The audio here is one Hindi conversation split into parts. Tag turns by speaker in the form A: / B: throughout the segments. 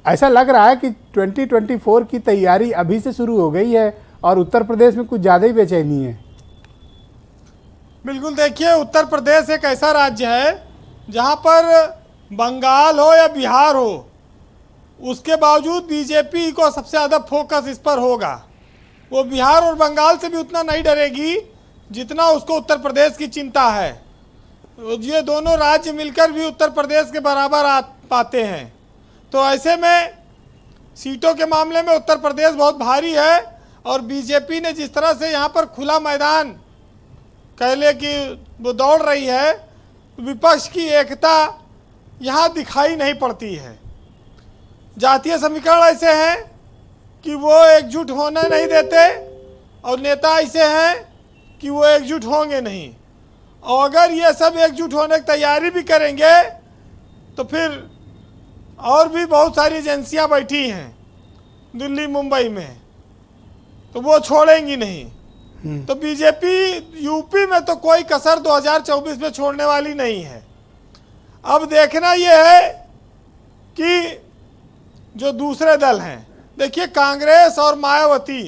A: ऐसा लग रहा है कि 2024 की तैयारी अभी से शुरू हो गई है और उत्तर प्रदेश में कुछ ज़्यादा ही बेचैनी है।
B: बिल्कुल, देखिए उत्तर प्रदेश एक ऐसा राज्य है जहां पर बंगाल हो या बिहार हो, उसके बावजूद बीजेपी को सबसे ज़्यादा फोकस इस पर होगा। वो बिहार और बंगाल से भी उतना नहीं डरेगी जितना उसको उत्तर प्रदेश की चिंता है। ये दोनों राज्य मिलकर भी उत्तर प्रदेश के बराबर आ पाते हैं। तो ऐसे में सीटों के मामले में उत्तर प्रदेश बहुत भारी है और बीजेपी ने जिस तरह से यहाँ पर खुला मैदान कह ले कि वो दौड़ रही है, विपक्ष की एकता यहाँ दिखाई नहीं पड़ती है। जातीय समीकरण ऐसे हैं कि वो एकजुट होने नहीं देते और नेता ऐसे हैं कि वो एकजुट होंगे नहीं। और अगर ये सब एकजुट होने की तैयारी भी करेंगे तो फिर और भी बहुत सारी एजेंसियां बैठी हैं दिल्ली मुंबई में, तो वो छोड़ेंगी नहीं। तो बीजेपी यूपी में तो कोई कसर 2024 में छोड़ने वाली नहीं है। अब देखना यह है कि जो दूसरे दल हैं, देखिए कांग्रेस और मायावती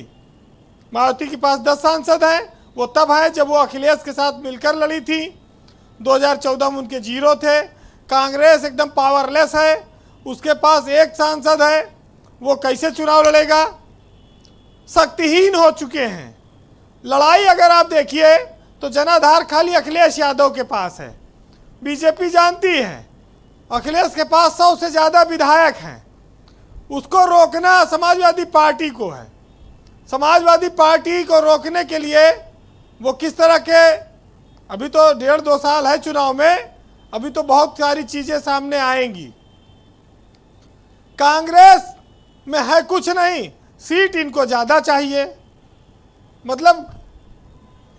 B: के पास 10 सांसद हैं। वो तब है जब वो अखिलेश के साथ मिलकर लड़ी थी। 2014 में उनके 0 थे। कांग्रेस एकदम पावरलेस है, उसके पास 1 सांसद है। वो कैसे चुनाव लड़ेगा? शक्तिहीन हो चुके हैं। लड़ाई अगर आप देखिए तो जनाधार खाली अखिलेश यादव के पास है। बीजेपी जानती है अखिलेश के पास 100 से ज़्यादा विधायक हैं। उसको रोकना समाजवादी पार्टी को है। समाजवादी पार्टी को रोकने के लिए वो किस तरह के, अभी तो 1.5-2 साल है चुनाव में, अभी तो बहुत सारी चीज़ें सामने आएंगी। कांग्रेस में है कुछ नहीं, सीट इनको ज़्यादा चाहिए। मतलब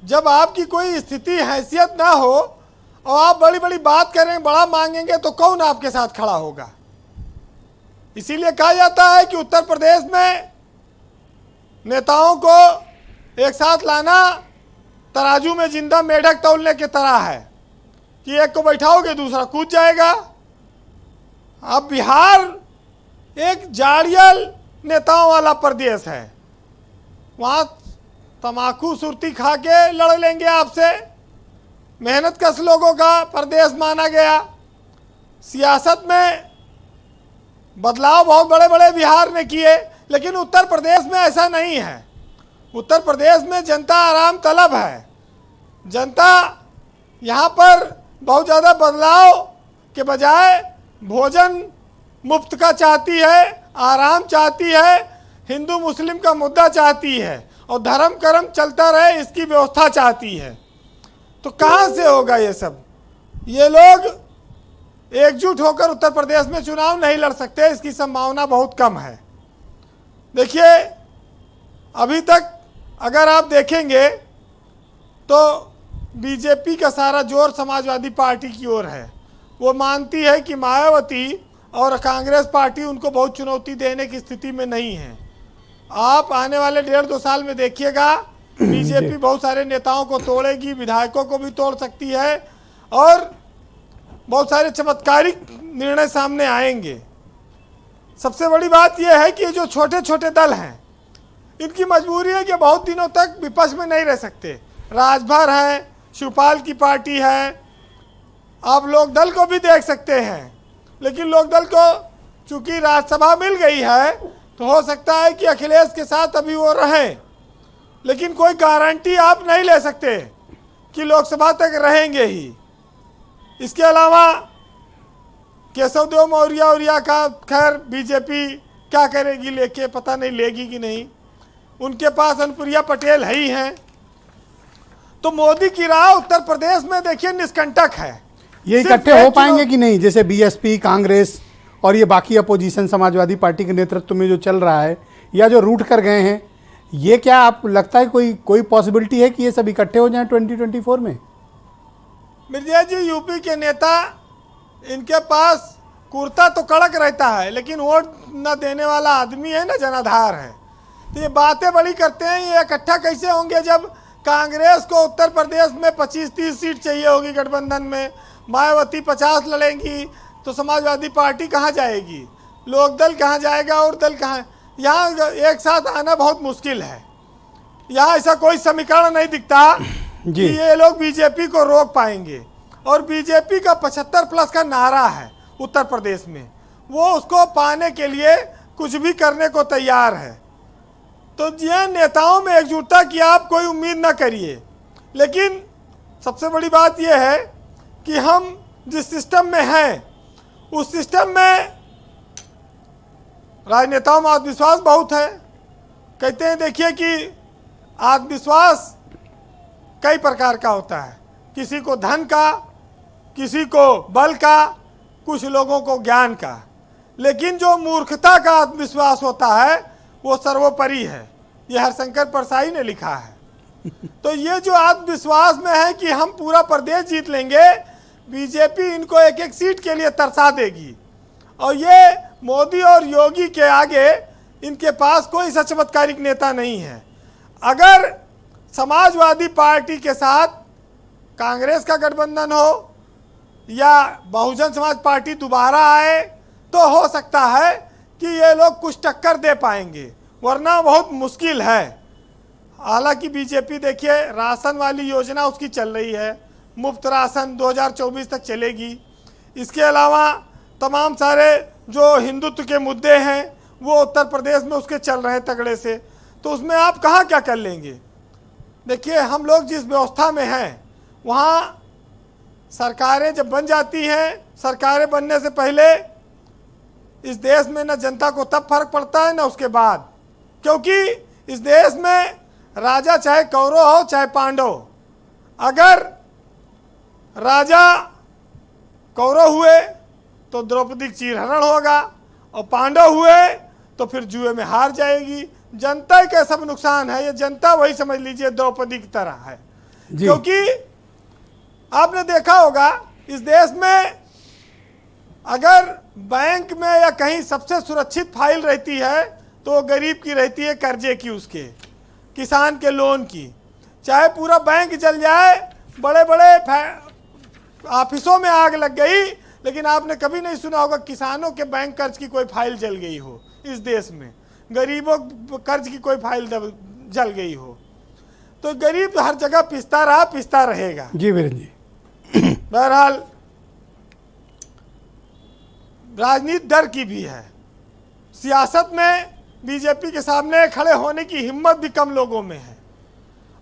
B: जब आपकी कोई स्थिति हैसियत ना हो और आप बड़ी बड़ी बात करें, बड़ा मांगेंगे, तो कौन आपके साथ खड़ा होगा? इसीलिए कहा जाता है कि उत्तर प्रदेश में नेताओं को एक साथ लाना तराजू में जिंदा मेढक तौलने की तरह है कि एक को बैठाओगे दूसरा कूद जाएगा। अब बिहार एक जाड़ियल नेताओं वाला प्रदेश है। वहाँ तम्बाकू सुर्ती खा के लड़ लेंगे आपसे। मेहनत कश लोगों का प्रदेश माना गया। सियासत में बदलाव बहुत बड़े बड़े बिहार ने किए, लेकिन उत्तर प्रदेश में ऐसा नहीं है। उत्तर प्रदेश में जनता आराम तलब है। जनता यहाँ पर बहुत ज़्यादा बदलाव के बजाय भोजन मुफ्त का चाहती है, आराम चाहती है, हिंदू मुस्लिम का मुद्दा चाहती है और धर्म कर्म चलता रहे इसकी व्यवस्था चाहती है। तो कहाँ से होगा ये सब? ये लोग एकजुट होकर उत्तर प्रदेश में चुनाव नहीं लड़ सकते, इसकी संभावना बहुत कम है। देखिए अभी तक अगर आप देखेंगे तो बीजेपी का सारा जोर समाजवादी पार्टी की ओर है। वो मानती है कि मायावती और कांग्रेस पार्टी उनको बहुत चुनौती देने की स्थिति में नहीं है। आप आने वाले 1.5-2 साल में देखिएगा बीजेपी बहुत सारे नेताओं को तोड़ेगी, विधायकों को भी तोड़ सकती है और बहुत सारे चमत्कारिक निर्णय सामने आएंगे। सबसे बड़ी बात यह है कि जो छोटे छोटे दल हैं इनकी मजबूरी है कि बहुत दिनों तक विपक्ष में नहीं रह सकते। राजभर है, शिवपाल की पार्टी है, आप लोक दल को भी देख सकते हैं। लेकिन लोक दल को चूंकि राज्यसभा मिल गई है तो हो सकता है कि अखिलेश के साथ अभी वो रहें, लेकिन कोई गारंटी आप नहीं ले सकते कि लोकसभा तक रहेंगे ही। इसके अलावा केशव देव मौर्य का खैर बीजेपी क्या करेगी लेके, पता नहीं लेगी कि नहीं। उनके पास अनुप्रिया पटेल है ही हैं। तो मोदी की राह उत्तर प्रदेश में देखिए निष्कंटक है।
A: ये इकट्ठे हो पाएंगे कि नहीं? जैसे बीएसपी, कांग्रेस और ये बाकी अपोजिशन समाजवादी पार्टी के नेतृत्व में जो चल रहा है या जो रूठ कर गए हैं, ये क्या आप लगता है कोई पॉसिबिलिटी है कि ये सब इकट्ठे हो जाएं 2024 में?
B: मिर्जा जी, यूपी के नेता, इनके पास कुर्ता तो कड़क रहता है लेकिन वोट न देने वाला आदमी है ना, जनाधार है। तो ये बातें बड़ी करते हैं, ये इकट्ठा कैसे होंगे जब कांग्रेस को उत्तर प्रदेश में 25-30 सीट चाहिए होगी गठबंधन में, मायावती 50 लड़ेंगी, तो समाजवादी पार्टी कहाँ जाएगी? लोकदल कहाँ जाएगा और दल कहाँ, यहाँ एक साथ आना बहुत मुश्किल है। यहाँ ऐसा कोई समीकरण नहीं दिखता कि ये लोग बीजेपी को रोक पाएंगे। और बीजेपी का 75+ का नारा है उत्तर प्रदेश में, वो उसको पाने के लिए कुछ भी करने को तैयार है। तो ये नेताओं में एकजुटता की आप कोई उम्मीद ना करिए। लेकिन सबसे बड़ी बात यह है कि हम जिस सिस्टम में हैं उस सिस्टम में राजनेताओं में आत्मविश्वास बहुत है। कहते हैं देखिए कि आत्मविश्वास कई प्रकार का होता है, किसी को धन का, किसी को बल का, कुछ लोगों को ज्ञान का। लेकिन जो मूर्खता का आत्मविश्वास होता है वो सर्वोपरि है। ये हरशंकर परसाई ने लिखा है। तो ये जो आत्मविश्वास में है कि हम पूरा प्रदेश जीत लेंगे, बीजेपी इनको एक एक सीट के लिए तरसा देगी। और ये मोदी और योगी के आगे इनके पास कोई सा चमत्कारिक नेता नहीं है। अगर समाजवादी पार्टी के साथ कांग्रेस का गठबंधन हो या बहुजन समाज पार्टी दोबारा आए तो हो सकता है कि ये लोग कुछ टक्कर दे पाएंगे, वरना बहुत मुश्किल है। हालांकि बीजेपी देखिए राशन वाली योजना उसकी चल रही है, मुफ्त राशन 2024 तक चलेगी। इसके अलावा तमाम सारे जो हिंदुत्व के मुद्दे हैं वो उत्तर प्रदेश में उसके चल रहे हैं तगड़े से। तो उसमें आप कहाँ क्या कर लेंगे। देखिए हम लोग जिस व्यवस्था में हैं वहाँ सरकारें जब बन जाती हैं, सरकारें बनने से पहले इस देश में न जनता को तब फर्क पड़ता है न उसके बाद, क्योंकि इस देश में राजा चाहे कौरव हो चाहे पांडव, अगर राजा कौरव हुए तो द्रौपदी का चीरहरण होगा और पांडव हुए तो फिर जुए में हार जाएगी। जनता के सब नुकसान है। ये जनता वही समझ लीजिए द्रौपदी की तरह है। क्योंकि आपने देखा होगा इस देश में अगर बैंक में या कहीं सबसे सुरक्षित फाइल रहती है तो वो गरीब की रहती है, कर्जे की, उसके किसान के लोन की। चाहे पूरा बैंक जल जाए, बड़े बड़े ऑफिसों में आग लग गई, लेकिन आपने कभी नहीं सुना होगा किसानों के बैंक कर्ज की कोई फाइल जल गई हो इस देश में, गरीबों कर्ज की कोई फाइल जल गई हो। तो गरीब हर जगह पिसता रहा, पिसता रहेगा।
A: जी वीरेंद्र जी,
B: बहरहाल राजनीति डर की भी है। सियासत में बीजेपी के सामने खड़े होने की हिम्मत भी कम लोगों में है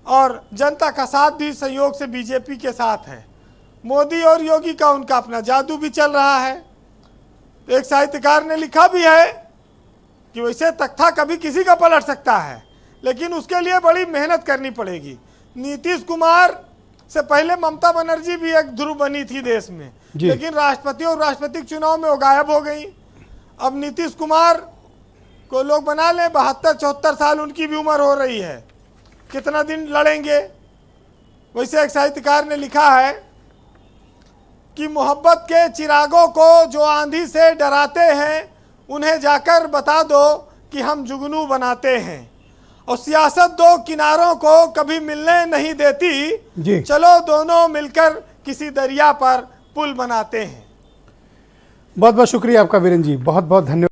B: और जनता का साथ भी सहयोग से बीजेपी के साथ है। मोदी और योगी का उनका अपना जादू भी चल रहा है। तो एक साहित्यकार ने लिखा भी है कि वैसे तख्ता कभी किसी का पलट सकता है, लेकिन उसके लिए बड़ी मेहनत करनी पड़ेगी। नीतीश कुमार से पहले ममता बनर्जी भी एक ध्रुव बनी थी देश में, लेकिन राष्ट्रपति और राष्ट्रपति चुनाव में वो गायब हो गई। अब नीतीश कुमार को लोग बना लें, 72-74 साल उनकी भी उम्र हो रही है, कितना दिन लड़ेंगे। वैसे एक साहित्यकार ने लिखा है कि मोहब्बत के चिरागों को जो आंधी से डराते हैं उन्हें जाकर बता दो कि हम जुगनू बनाते हैं। और सियासत दो किनारों को कभी मिलने नहीं देती, चलो दोनों मिलकर किसी दरिया पर पुल बनाते हैं।
A: बहुत बहुत शुक्रिया आपका वीरेंद्र जी, बहुत बहुत धन्यवाद।